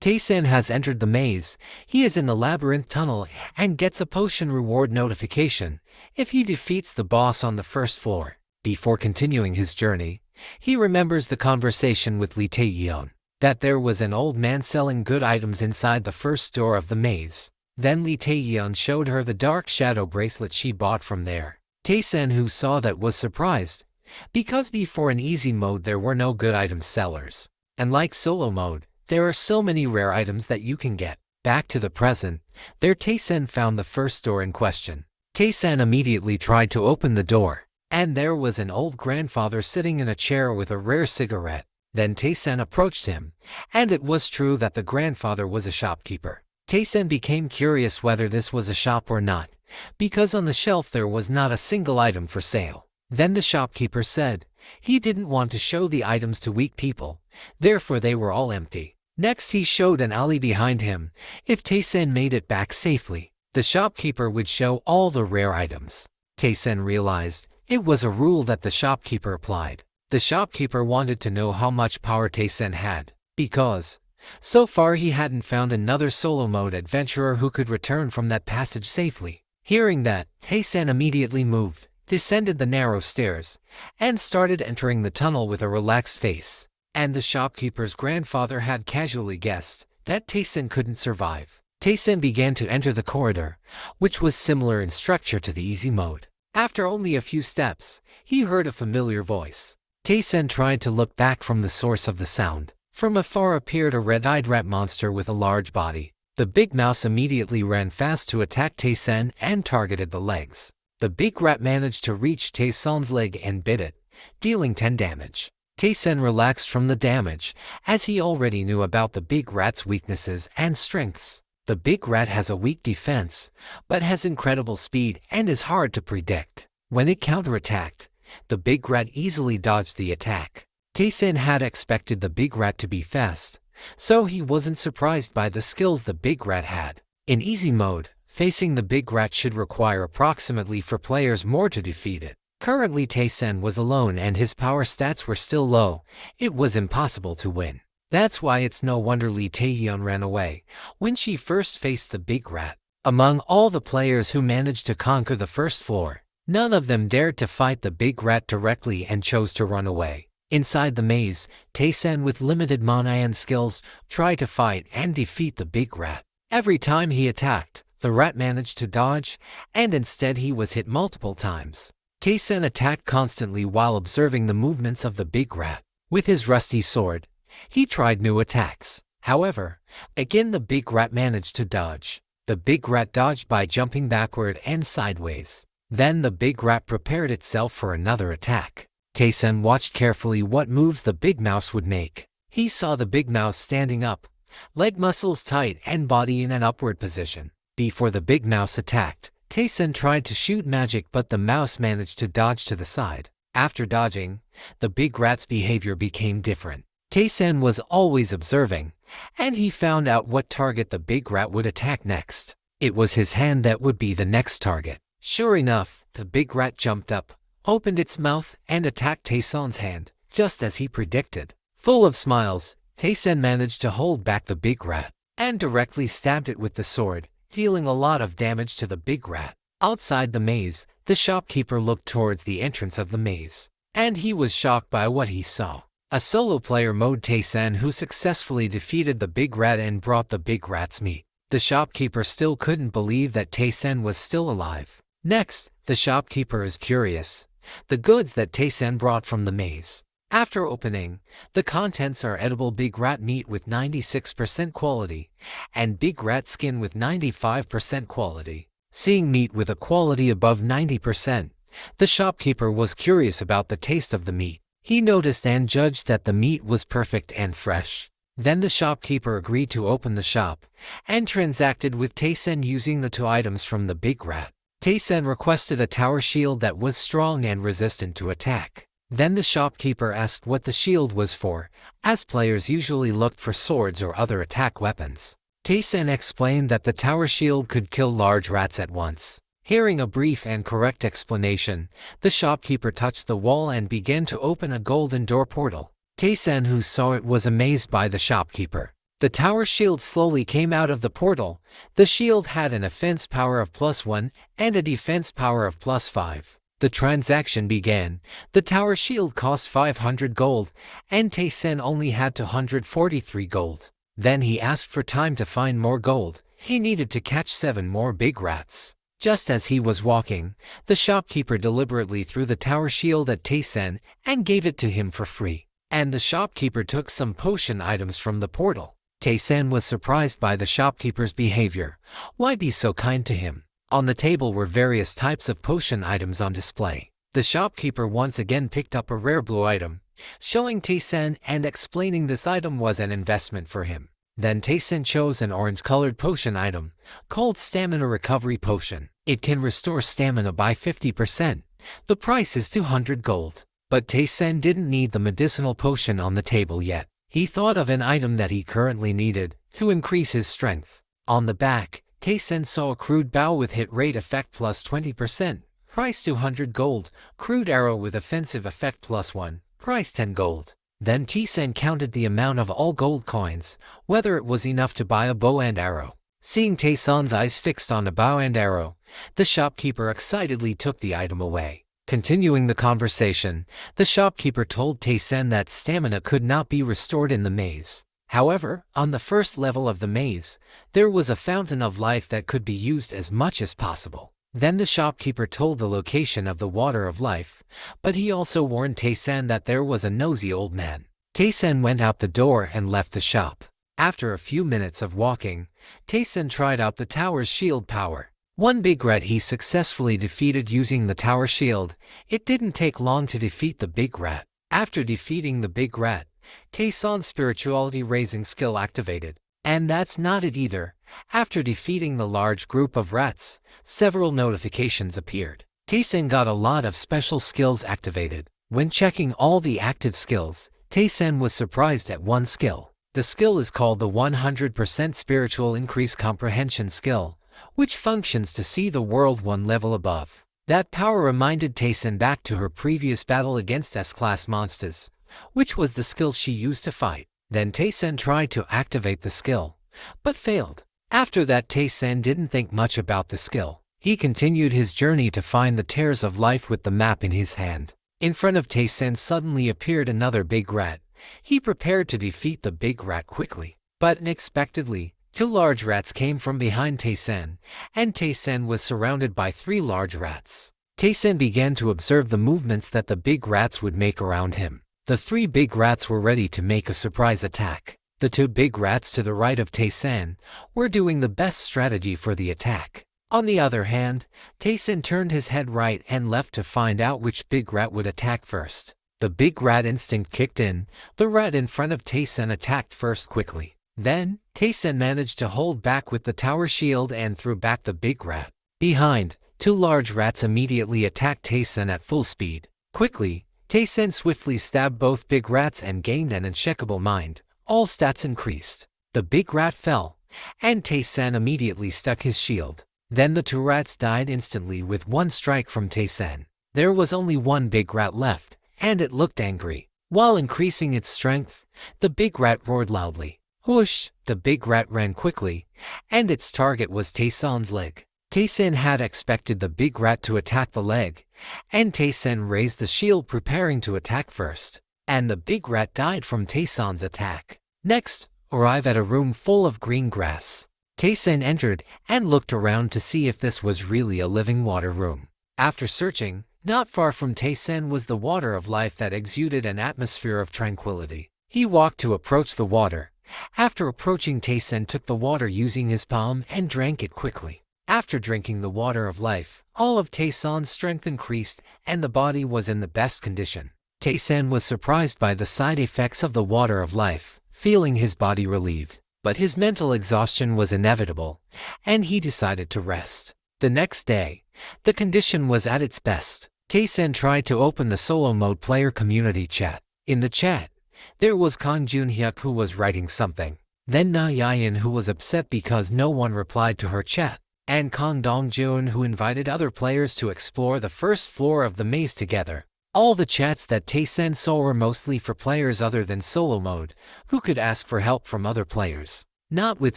Tae-san has entered the maze. He is in the labyrinth tunnel and gets a potion reward notification if he defeats the boss on the first floor. Before continuing his journey, he remembers the conversation with Lee Tae-yeon, that there was an old man selling good items inside the first door of the maze. Then Lee Tae-yeon showed her the dark shadow bracelet she bought from there. Tae-san, who saw that, was surprised, because before in easy mode there were no good item sellers. And like solo mode, there are so many rare items that you can get. Back to the present, there Tae-san found the first door in question. Tae-san immediately tried to open the door, and there was an old grandfather sitting in a chair with a rare cigarette. Then Tae-san approached him, and it was true that the grandfather was a shopkeeper. Tae-san became curious whether this was a shop or not, because on the shelf there was not a single item for sale. Then the shopkeeper said he didn't want to show the items to weak people, therefore they were all empty. Next he showed an alley behind him. If Tae-san made it back safely, the shopkeeper would show all the rare items. Tae-san realized it was a rule that the shopkeeper applied. The shopkeeper wanted to know how much power Tae-san had, because so far he hadn't found another solo mode adventurer who could return from that passage safely. Hearing that, Tae-san immediately moved, descended the narrow stairs, and started entering the tunnel with a relaxed face. And the shopkeeper's grandfather had casually guessed that Tae-san couldn't survive. Tae-san began to enter the corridor, which was similar in structure to the easy mode. After only a few steps, he heard a familiar voice. Tae-san tried to look back from the source of the sound. From afar appeared a red-eyed rat monster with a large body. The big mouse immediately ran fast to attack Tae-san and targeted the legs. The big rat managed to reach Tae-san's leg and bit it, dealing 10 damage. Tae-san relaxed from the damage, as he already knew about the big rat's weaknesses and strengths. The big rat has a weak defense, but has incredible speed and is hard to predict. When it counterattacked, the big rat easily dodged the attack. Tae-san had expected the big rat to be fast, so he wasn't surprised by the skills the big rat had. In easy mode, facing the big rat should require approximately 4 players more to defeat it. Currently Tae-san was alone and his power stats were still low. It was impossible to win. That's why it's no wonder Lee Tae-yeon ran away when she first faced the big rat. Among all the players who managed to conquer the first floor, none of them dared to fight the big rat directly and chose to run away. Inside the maze, Tae-san with limited mana and skills tried to fight and defeat the big rat. Every time he attacked, the rat managed to dodge, and instead he was hit multiple times. Tae-san attacked constantly while observing the movements of the big rat. With his rusty sword, he tried new attacks. However, again the big rat managed to dodge. The big rat dodged by jumping backward and sideways. Then the big rat prepared itself for another attack. Tae-san watched carefully what moves the big mouse would make. He saw the big mouse standing up, leg muscles tight and body in an upward position. Before the big mouse attacked, Tae-san tried to shoot magic, but the mouse managed to dodge to the side. After dodging, the big rat's behavior became different. Tae-san was always observing, and he found out what target the big rat would attack next. It was his hand that would be the next target. Sure enough, the big rat jumped up, opened its mouth, and attacked Tae-san's hand, just as he predicted. Full of smiles, Tae-san managed to hold back the big rat, and directly stabbed it with the sword, dealing a lot of damage to the big rat. Outside the maze, the shopkeeper looked towards the entrance of the maze, and he was shocked by what he saw. A solo player mode Tae-san who successfully defeated the big rat and brought the big rat's meat. The shopkeeper still couldn't believe that Tae-san was still alive. Next, the shopkeeper is curious. The goods that Tae-san brought from the maze. After opening, the contents are edible big rat meat with 96% quality, and big rat skin with 95% quality. Seeing meat with a quality above 90%, the shopkeeper was curious about the taste of the meat. He noticed and judged that the meat was perfect and fresh. Then the shopkeeper agreed to open the shop, and transacted with Tae-san using the 2 items from the big rat. Tae-san requested a tower shield that was strong and resistant to attack. Then the shopkeeper asked what the shield was for, as players usually looked for swords or other attack weapons. Tae-san explained that the tower shield could kill large rats at once. Hearing a brief and correct explanation, the shopkeeper touched the wall and began to open a golden door portal. Tae-san, who saw it, was amazed by the shopkeeper. The tower shield slowly came out of the portal. The shield had an offense power of +1 and a defense power of +5. The transaction began. The tower shield cost 500 gold, and Taisen only had 243 gold. Then he asked for time to find more gold. He needed to catch 7 more big rats. Just as he was walking, the shopkeeper deliberately threw the tower shield at Taisen and gave it to him for free. And the shopkeeper took some potion items from the portal. Taisen was surprised by the shopkeeper's behavior. Why be so kind to him? On the table were various types of potion items on display. The shopkeeper once again picked up a rare blue item, showing Taisen and explaining this item was an investment for him. Then Taisen chose an orange-colored potion item, called Stamina Recovery Potion. It can restore stamina by 50%. The price is 200 gold. But Taisen didn't need the medicinal potion on the table yet. He thought of an item that he currently needed to increase his strength. On the back, Taisen saw a crude bow with hit rate effect plus 20%, price 200 gold, crude arrow with offensive effect +1, price 10 gold. Then Taisen counted the amount of all gold coins, whether it was enough to buy a bow and arrow. Seeing Taisen's eyes fixed on a bow and arrow, the shopkeeper excitedly took the item away. Continuing the conversation, the shopkeeper told Taisen that stamina could not be restored in the maze. However, on the first level of the maze, there was a fountain of life that could be used as much as possible. Then the shopkeeper told the location of the water of life, but he also warned Taisen that there was a nosy old man. Taisen went out the door and left the shop. After a few minutes of walking, Taisen tried out the tower's shield power. One big rat he successfully defeated using the tower shield. It didn't take long to defeat the big rat. After defeating the big rat, Taisen's spirituality raising skill activated. And that's not it either. After defeating the large group of rats, several notifications appeared. Taisen got a lot of special skills activated. When checking all the active skills, Taisen was surprised at one skill. The skill is called the 100% Spiritual Increase Comprehension skill, which functions to see the world one level above. That power reminded Taisen back to her previous battle against S-class monsters, which was the skill she used to fight. Then Taisen tried to activate the skill, but failed. After that, Taisen didn't think much about the skill. He continued his journey to find the tears of life with the map in his hand. In front of Taisen suddenly appeared another big rat. He prepared to defeat the big rat quickly, but unexpectedly, 2 large rats came from behind Taisen, and Taisen was surrounded by 3 large rats. Taisen began to observe the movements that the big rats would make around him. The 3 big rats were ready to make a surprise attack. The 2 big rats to the right of Taisen were doing the best strategy for the attack. On the other hand, Taisen turned his head right and left to find out which big rat would attack first. The big rat instinct kicked in. The rat in front of Taisen attacked first quickly. Then, Taisen managed to hold back with the tower shield and threw back the big rat. Behind, 2 large rats immediately attacked Taisen at full speed. Quickly, Taisen swiftly stabbed both big rats and gained an unshakable mind. All stats increased. The big rat fell, and Taisen immediately stuck his shield. Then the 2 rats died instantly with one strike from Taisen. There was only one big rat left, and it looked angry. While increasing its strength, the big rat roared loudly. Whoosh! The big rat ran quickly, and its target was Taisen's leg. Taisen had expected the big rat to attack the leg, and Taisen raised the shield preparing to attack first. And the big rat died from Taisen's attack. Next, arrive at a room full of green grass. Taisen entered and looked around to see if this was really a living water room. After searching, not far from Taisen was the water of life that exuded an atmosphere of tranquility. He walked to approach the water. After approaching, Taisen took the water using his palm and drank it quickly. After drinking the water of life, all of Taisen's strength increased and the body was in the best condition. Taisen was surprised by the side effects of the water of life, feeling his body relieved. But his mental exhaustion was inevitable, and he decided to rest. The next day, the condition was at its best. Taisen tried to open the solo mode player community chat. In the chat, there was Kang Junhyuk who was writing something. Then Na Yayan who was upset because no one replied to her chat. And Kang Dongjun who invited other players to explore the first floor of the maze together. All the chats that Taisen saw were mostly for players other than solo mode, who could ask for help from other players. Not with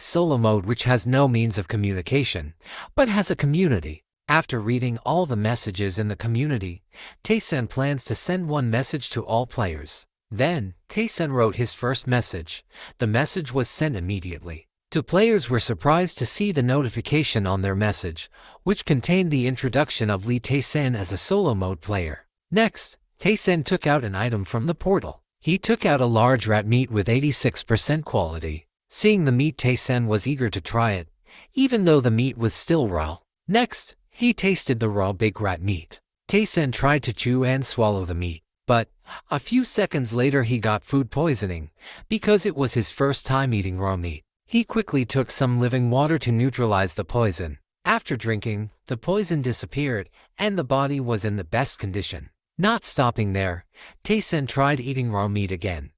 solo mode, which has no means of communication, but has a community. After reading all the messages in the community, Taisen plans to send one message to all players. Then, Taisen wrote his first message. The message was sent immediately. Two players were surprised to see the notification on their message, which contained the introduction of Lee Taisen as a solo mode player. Next, Taisen took out an item from the portal. He took out a large rat meat with 86% quality. Seeing the meat, Taisen was eager to try it, even though the meat was still raw. Next, he tasted the raw big rat meat. Taisen tried to chew and swallow the meat, but a few seconds later he got food poisoning because it was his first time eating raw meat. He quickly took some living water to neutralize the poison. After drinking, the poison disappeared and the body was in the best condition. Not stopping there, Taisen tried eating raw meat again.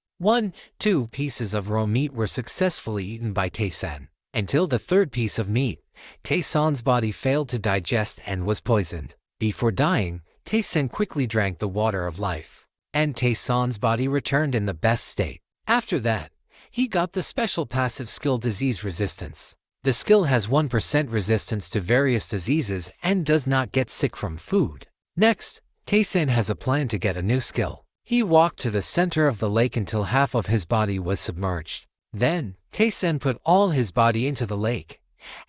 2 pieces of raw meat were successfully eaten by Taisen. Until the third piece of meat, Taisen's body failed to digest and was poisoned. Before dying, Taisen quickly drank the water of life, and Taisen's body returned in the best state. After that, he got the special passive skill Disease Resistance. The skill has 1% resistance to various diseases and does not get sick from food. Next, Taisen has a plan to get a new skill. He walked to the center of the lake until half of his body was submerged. Then, Taisen put all his body into the lake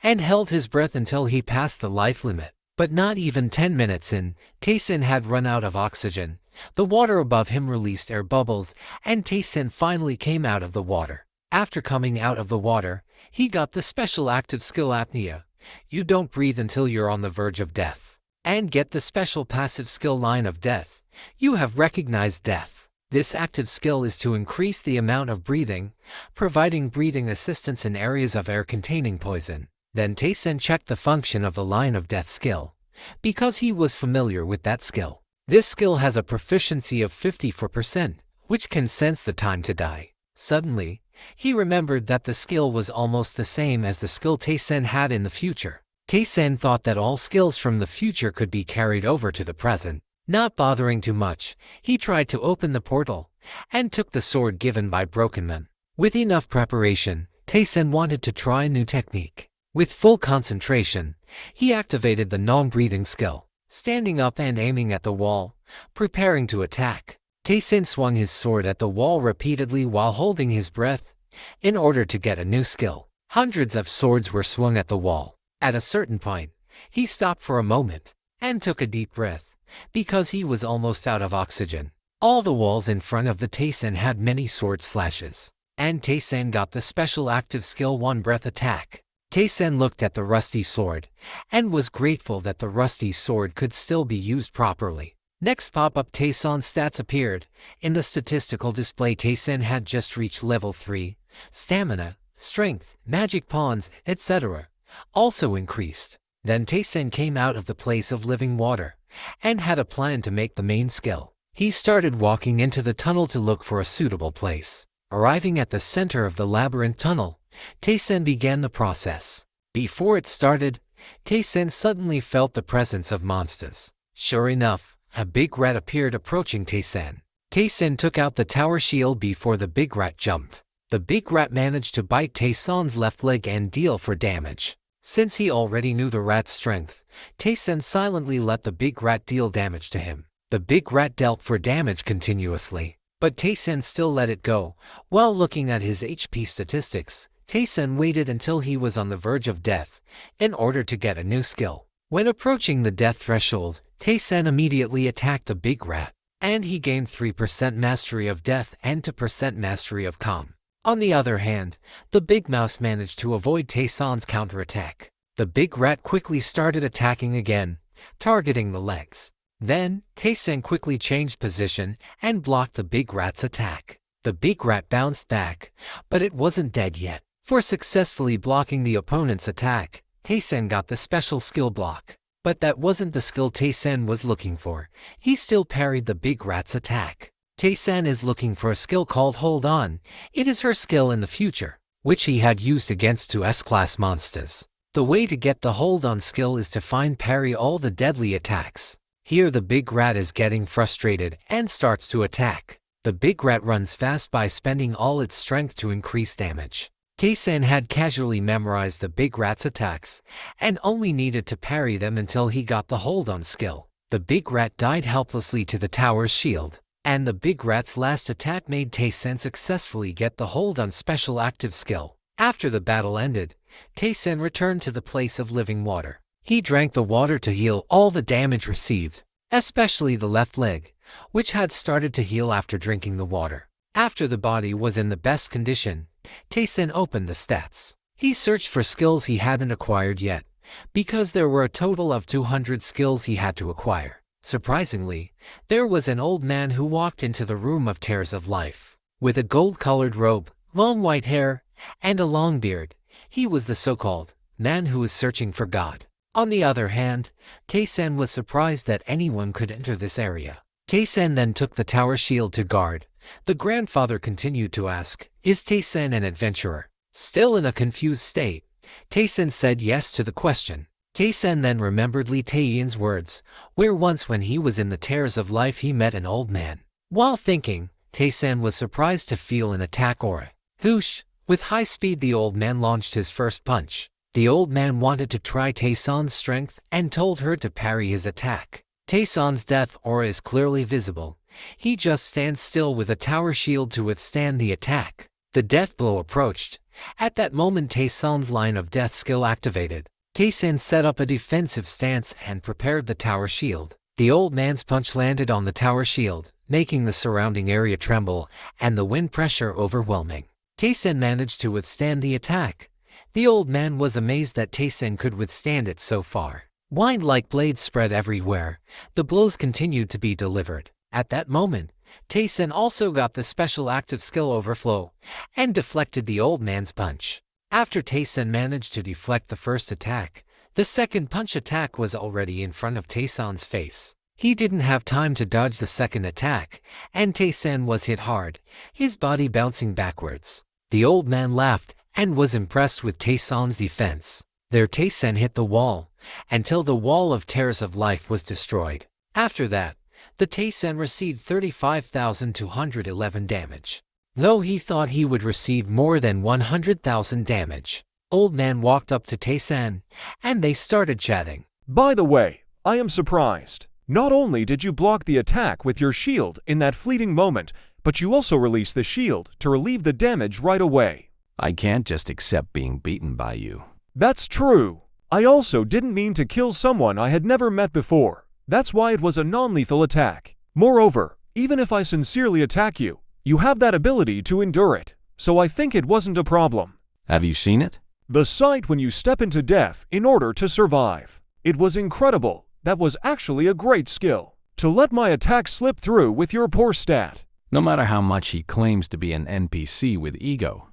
and held his breath until he passed the life limit. But not even 10 minutes in, Taisen had run out of oxygen. The water above him released air bubbles, and Taisen finally came out of the water. After coming out of the water, he got the special active skill Apnea. You don't breathe until you're on the verge of death. And get the special passive skill Line of Death. You have recognized death. This active skill is to increase the amount of breathing, providing breathing assistance in areas of air containing poison. Then Taisen checked the function of the Line of Death skill, because he was familiar with that skill. This skill has a proficiency of 54%, which can sense the time to die. Suddenly, he remembered that the skill was almost the same as the skill Taisen had in the future. Taisen thought that all skills from the future could be carried over to the present. Not bothering too much, he tried to open the portal and took the sword given by Broken Man. With enough preparation, Taisen wanted to try a new technique. With full concentration, he activated the non-breathing skill, standing up and aiming at the wall, preparing to attack. Taisen swung his sword at the wall repeatedly while holding his breath in order to get a new skill. Hundreds of swords were swung at the wall. At a certain point, he stopped for a moment and took a deep breath because he was almost out of oxygen. All the walls in front of the Taisen had many sword slashes, and Taisen got the special active skill One Breath Attack. Taisen looked at the rusty sword and was grateful that the rusty sword could still be used properly. Next pop-up Taisen's stats appeared. In the statistical display, Taisen had just reached level 3. Stamina, strength, magic pawns, etc. also increased. Then Taisen came out of the place of living water and had a plan to make the main skill. He started walking into the tunnel to look for a suitable place. Arriving at the center of the labyrinth tunnel, Taisen began the process. Before it started, Taisen suddenly felt the presence of monsters. Sure enough, a big rat appeared approaching Taisen. Taisen took out the tower shield before the big rat jumped. The big rat managed to bite Taisen's left leg and deal for damage. Since he already knew the rat's strength, Taisen silently let the big rat deal damage to him. The big rat dealt for damage continuously, but Taisen still let it go. While looking at his HP statistics, Taisen waited until he was on the verge of death in order to get a new skill. When approaching the death threshold, Taisen immediately attacked the big rat, and he gained 3% mastery of death and 2% mastery of calm. On the other hand, the big mouse managed to avoid Taisen's counterattack. The big rat quickly started attacking again, targeting the legs. Then, Taisen quickly changed position and blocked the big rat's attack. The big rat bounced back, but it wasn't dead yet. For successfully blocking the opponent's attack, Taisen got the special skill block. But that wasn't the skill Taisen was looking for. He still parried the big rat's attack. Taisen is looking for a skill called Hold On. It is her skill in the future, which he had used against 2 S-class monsters. The way to get the Hold On skill is to find parry all the deadly attacks. Here the big rat is getting frustrated and starts to attack. The big rat runs fast by spending all its strength to increase damage. Tae-san had casually memorized the big rat's attacks and only needed to parry them until he got the hold on skill. The big rat died helplessly to the tower's shield, and the big rat's last attack made Tae-san successfully get the hold on special active skill. After the battle ended, Tae-san returned to the place of living water. He drank the water to heal all the damage received, especially the left leg, which had started to heal after drinking the water. After the body was in the best condition, Tae-san opened the stats. He searched for skills he hadn't acquired yet, because there were a total of 200 skills he had to acquire. Surprisingly, there was an old man who walked into the room of Tears of Life. With a gold-colored robe, long white hair, and a long beard, he was the so-called man who was searching for God. On the other hand, Tae-san was surprised that anyone could enter this area. Tae-san then took the tower shield to guard. The grandfather continued to ask, "Is Tae-san an adventurer?" Still in a confused state, Tae-san said yes to the question. Tae-san then remembered Lee Tae-in's words, where once when he was in the Tears of Life he met an old man. While thinking, Tae-san was surprised to feel an attack aura. Whoosh! With high speed the old man launched his first punch. The old man wanted to try Tae-san's strength and told her to parry his attack. Tae-san's death aura is clearly visible. He just stands still with a tower shield to withstand the attack. The death blow approached. At that moment Tae-san's line of death skill activated. Tae-san set up a defensive stance and prepared the tower shield. The old man's punch landed on the tower shield, making the surrounding area tremble and the wind pressure overwhelming. Tae-san managed to withstand the attack. The old man was amazed that Tae-san could withstand it so far. Wind-like blades spread everywhere. The blows continued to be delivered. At that moment, Tae-san also got the special active skill overflow and deflected the old man's punch. After Tae-san managed to deflect the first attack, the second punch attack was already in front of Tae-san's face. He didn't have time to dodge the second attack, and Tae-san was hit hard, his body bouncing backwards. The old man laughed and was impressed with Tae-san's defense. There Tae-san hit the wall, until the wall of Tears of Life was destroyed. After that, the Tae-san received 35,211 damage. Though he thought he would receive more than 100,000 damage. Old man walked up to Tae-san, and they started chatting. "By the way, I am surprised. Not only did you block the attack with your shield in that fleeting moment, but you also released the shield to relieve the damage right away." I can't just accept being beaten by you. "That's true. I also didn't mean to kill someone I had never met before. That's why it was a non-lethal attack. Moreover, even if I sincerely attack you, you have that ability to endure it, so I think it wasn't a problem." Have you seen it? "The sight when you step into death in order to survive. It was incredible. That was actually a great skill. To let my attack slip through with your poor stat." No matter how much he claims to be an NPC with ego,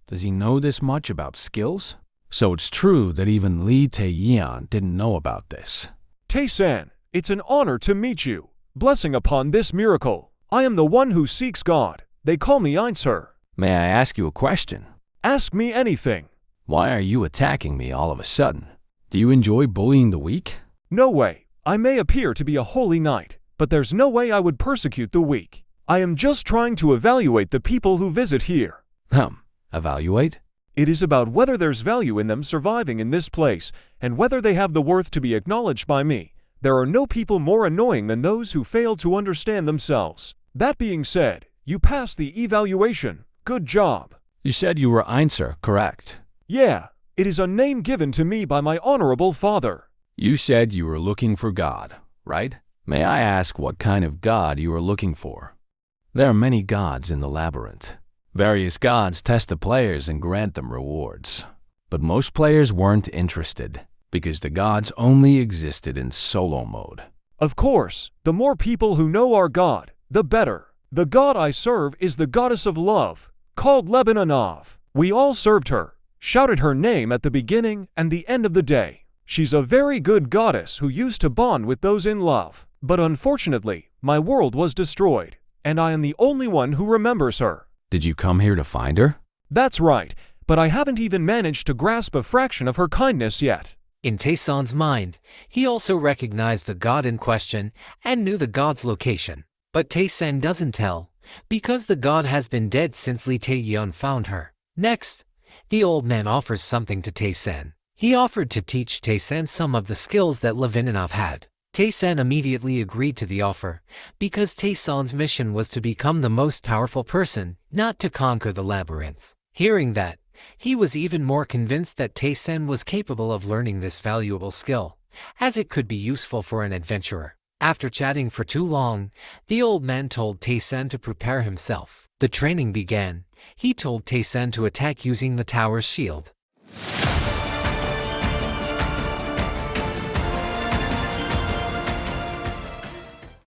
does he know this much about skills? So it's true that even Lee Tae-in didn't know about this. "Tae-san, it's an honor to meet you. Blessing upon this miracle. I am the one who seeks God. They call me Einser." May I ask you a question? "Ask me anything." Why are you attacking me all of a sudden? Do you enjoy bullying the weak? "No way. I may appear to be a holy knight, but there's no way I would persecute the weak. I am just trying to evaluate the people who visit here." Evaluate? "It is about whether there's value in them surviving in this place, and whether they have the worth to be acknowledged by me. There are no people more annoying than those who fail to understand themselves. That being said, you passed the evaluation. Good job." You said you were Einser, correct? "Yeah, it is a name given to me by my honorable father." You said you were looking for God, right? May I ask what kind of God you are looking for? There are many gods in the labyrinth. Various gods test the players and grant them rewards. But most players weren't interested, because the gods only existed in solo mode. "Of course, the more people who know our God, the better. The God I serve is the goddess of love, called Lebanonov. We all served her, shouted her name at the beginning and the end of the day. She's a very good goddess who used to bond with those in love. But unfortunately, my world was destroyed, and I am the only one who remembers her." Did you come here to find her? "That's right, but I haven't even managed to grasp a fraction of her kindness yet." In Taesan's mind, he also recognized the god in question and knew the god's location. But Taesan doesn't tell, because the god has been dead since Lee Tae-yeon found her. Next, the old man offers something to Taesan. He offered to teach Taesan some of the skills that Levininov had. Taesan immediately agreed to the offer, because Taesan's mission was to become the most powerful person, not to conquer the labyrinth. Hearing that, he was even more convinced that Taesan was capable of learning this valuable skill, as it could be useful for an adventurer. After chatting for too long, the old man told Taesan to prepare himself. The training began. He told Taesan to attack using the tower's shield.